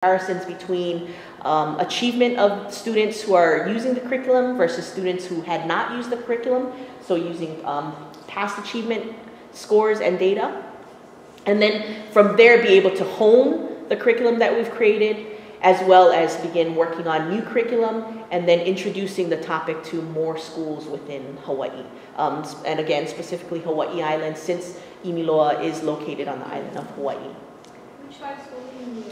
comparisons between achievement of students who are using the curriculum versus students who had not used the curriculum, so using past achievement scores and data. And then from there be able to hone the curriculum that we've created, as well as begin working on new curriculum, and then introducing the topic to more schools within Hawaii. And again, specifically Hawaii Island, since Imiloa is located on the island of Hawaii. Which 5 schools do you need?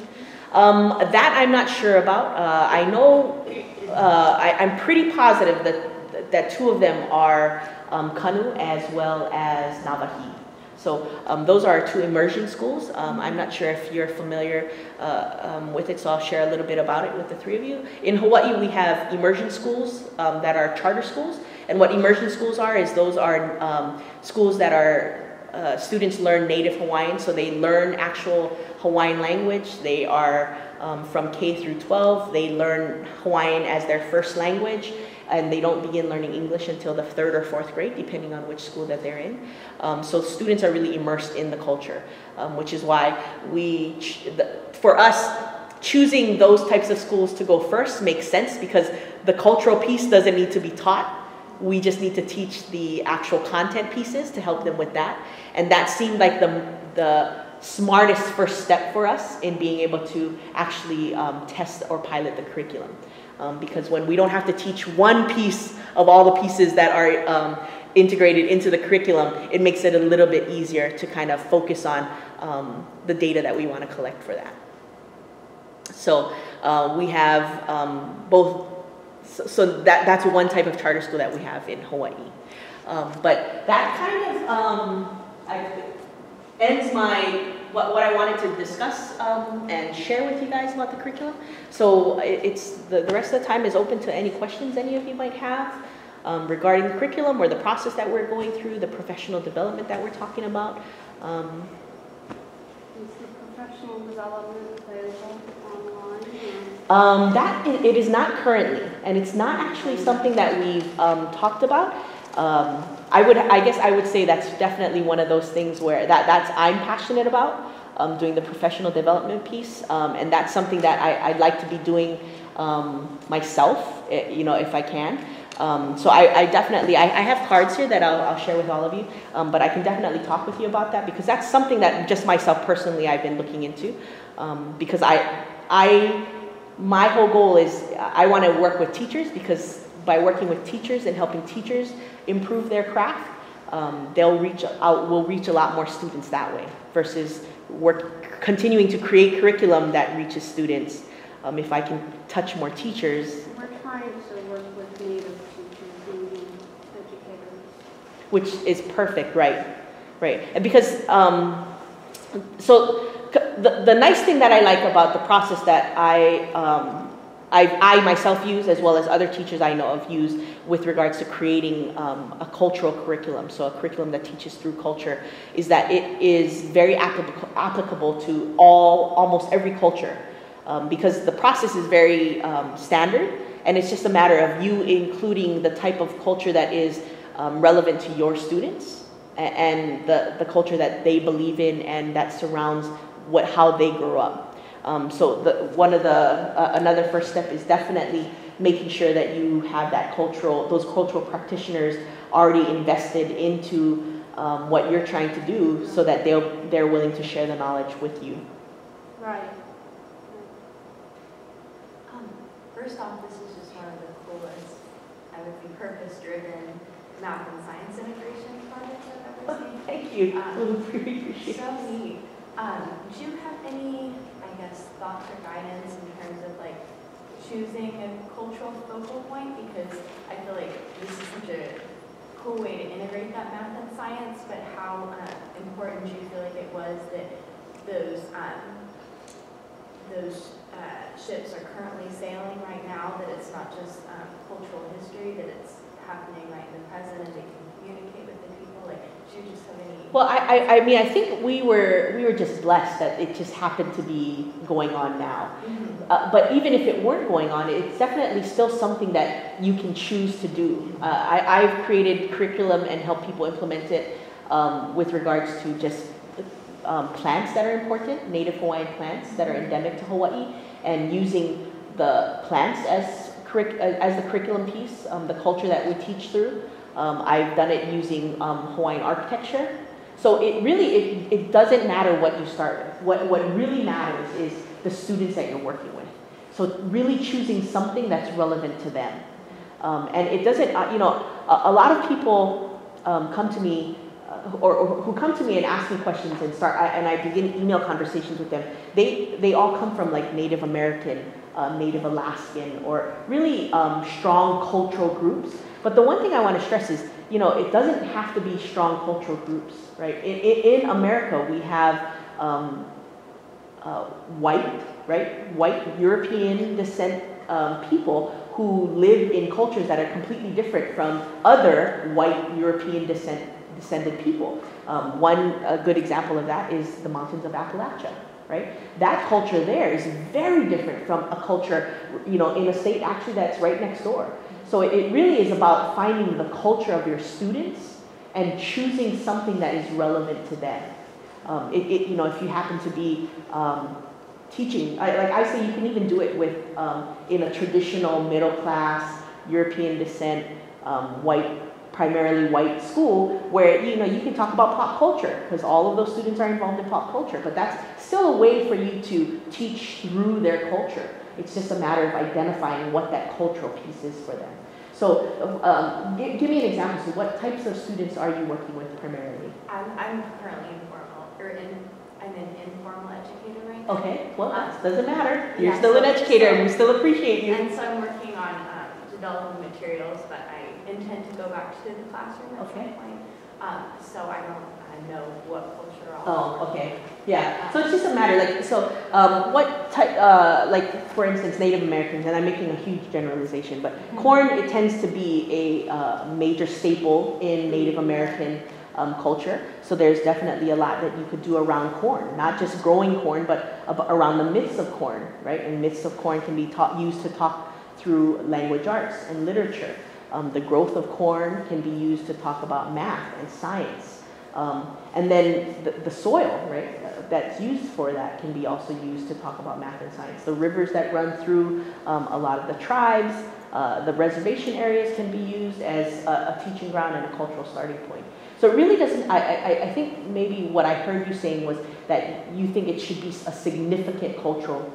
That I'm not sure about. I know, I'm pretty positive that 2 of them are Kanu as well as Navahi. So those are our 2 immersion schools. I'm not sure if you're familiar with it, so I'll share a little bit about it with the 3 of you. In Hawaii, we have immersion schools that are charter schools. And what immersion schools are is those are schools that are students learn native Hawaiian, so they learn actual Hawaiian language. They are from K through 12. They learn Hawaiian as their first language, and they don't begin learning English until the 3rd or 4th grade, depending on which school that they're in. So students are really immersed in the culture, which is why for us, choosing those types of schools to go first makes sense, because the cultural piece doesn't need to be taught. We just need to teach the actual content pieces to help them with that. And that seemed like the smartest first step for us in being able to actually test or pilot the curriculum. Because when we don't have to teach one piece of all the pieces that are integrated into the curriculum, it makes it a little bit easier to kind of focus on the data that we want to collect for that. So we have both. So that's one type of charter school that we have in Hawaii. But that kind of ends what I wanted to discuss and share with you guys about the curriculum. So it's the rest of the time is open to any questions any of you might have regarding the curriculum or the process that we're going through, the professional development that we're talking about. Is the professional development available online? It is not currently, and it's not actually something that we've talked about. I guess I would say that's definitely one of those things where I'm passionate about, doing the professional development piece, and that's something that I'd like to be doing myself, if I can. So I definitely, I have cards here that I'll share with all of you, but I can definitely talk with you about that, because that's something that just myself personally I've been looking into, because my whole goal is I want to work with teachers, because by working with teachers and helping teachers improve their craft, we'll reach a lot more students that way, versus continuing to create curriculum that reaches students. If I can touch more teachers. We're trying to work with native teachers and educators. Which is perfect, right? And because, so the nice thing that I like about the process that I myself use, as well as other teachers I know of use with regards to creating a cultural curriculum, so a curriculum that teaches through culture, is that it is very applicable to almost every culture, because the process is very standard, and it's just a matter of you including the type of culture that is relevant to your students and the culture that they believe in and that surrounds how they grew up. So another first step is definitely making sure that you have those cultural practitioners already invested into what you're trying to do, so that they're willing to share the knowledge with you. Right. First off, this is just one of the coolest, I would be purpose-driven math and science integration projects I've ever seen. Thank you. Appreciate it. So neat. Do you have any, thoughts or guidance in terms of choosing a cultural focal point? Because I feel like this is such a cool way to integrate that math and science, but how important do you feel like it was that those ships are currently sailing right now, that it's not just cultural history, that it's happening right in the present, and they can communicate with the people? Do you just have any? Well, I mean, I think we were just blessed that it just happened to be going on now. Mm-hmm. But even if it weren't going on, it's definitely still something that you can choose to do. I've created curriculum and helped people implement it with regards to just plants that are important, native Hawaiian plants that are endemic to Hawaii. and using the plants as the curriculum piece, the culture that we teach through. I've done it using Hawaiian architecture. So it doesn't matter what you start with. What really matters is the students that you're working with. So really choosing something that's relevant to them. And it doesn't, a lot of people come to me, or who come to me and ask me questions and I begin email conversations with them. They all come from like Native American, Native Alaskan, or really strong cultural groups. But the one thing I want to stress is, it doesn't have to be strong cultural groups, right? In America, we have white European descent people who live in cultures that are completely different from other white European descended people. A good example of that is the mountains of Appalachia, right? That culture there is very different from a culture, in a state actually that's right next door. So it really is about finding the culture of your students and choosing something that is relevant to them. If you happen to be teaching, I say you can even do it with in a traditional middle class European descent primarily white school where you can talk about pop culture because all of those students are involved in pop culture, but that's still a way for you to teach through their culture. It's just a matter of identifying what that cultural piece is for them. So give me an example. So what types of students are you working with primarily? I'm currently I'm an informal educator right now. Okay, well, that doesn't matter. You're still an educator and we still appreciate you. And so I'm working on developing materials, but I intend to go back to the classroom at some point. So I know what culture I'll work. Okay. Yeah. So it's just a matter, what type, for instance, Native Americans, and I'm making a huge generalization, but corn, it tends to be a major staple in Native American culture. So there's definitely a lot that you could do around corn, not just growing corn, but around the myths of corn, right? And myths of corn can be used to talk through language arts and literature. The growth of corn can be used to talk about math and science. And then the soil, right, that's used for that can be also used to talk about math and science. The rivers that run through a lot of the tribes, the reservation areas can be used as a teaching ground and a cultural starting point. So it really doesn't, I think maybe what I heard you saying was that you think it should be a significant cultural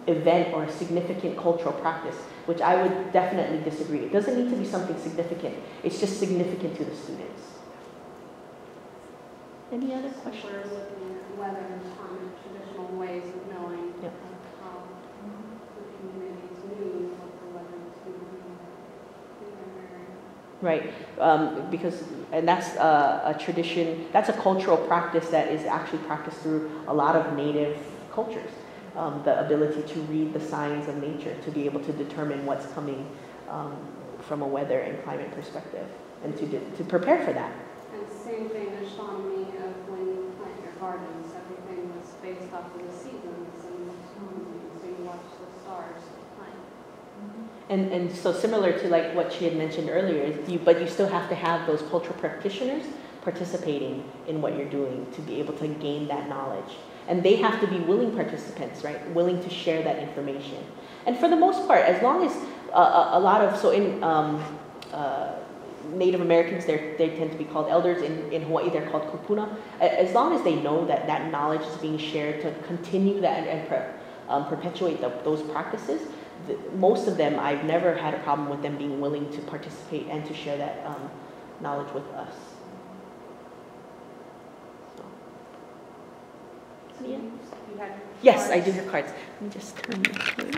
event or a significant cultural practice, which I would definitely disagree. It doesn't need to be something significant. It's just significant to the students. Any other questions? We're looking at whether traditional ways of knowing how the communities knew what the weather was going to be in their area. Right, and that's a tradition, that's a cultural practice that is actually practiced through a lot of Native cultures. The ability to read the signs of nature, to be able to determine what's coming from a weather and climate perspective, and to prepare for that. And same thing astronomy of when you plant your gardens, everything was based off of the seasons, and so you watch the stars plant. And so similar to like what she had mentioned earlier, but you still have to have those cultural practitioners participating in what you're doing to be able to gain that knowledge. And they have to be willing participants, right? Willing to share that information. And for the most part, as long as in Native Americans, they tend to be called elders. In Hawaii, they're called kupuna. As long as they know that that knowledge is being shared to continue that and perpetuate those practices, most of them, I've never had a problem with them being willing to participate and to share that knowledge with us. So, yeah. You had Yes, I do have cards. Let me just turn this.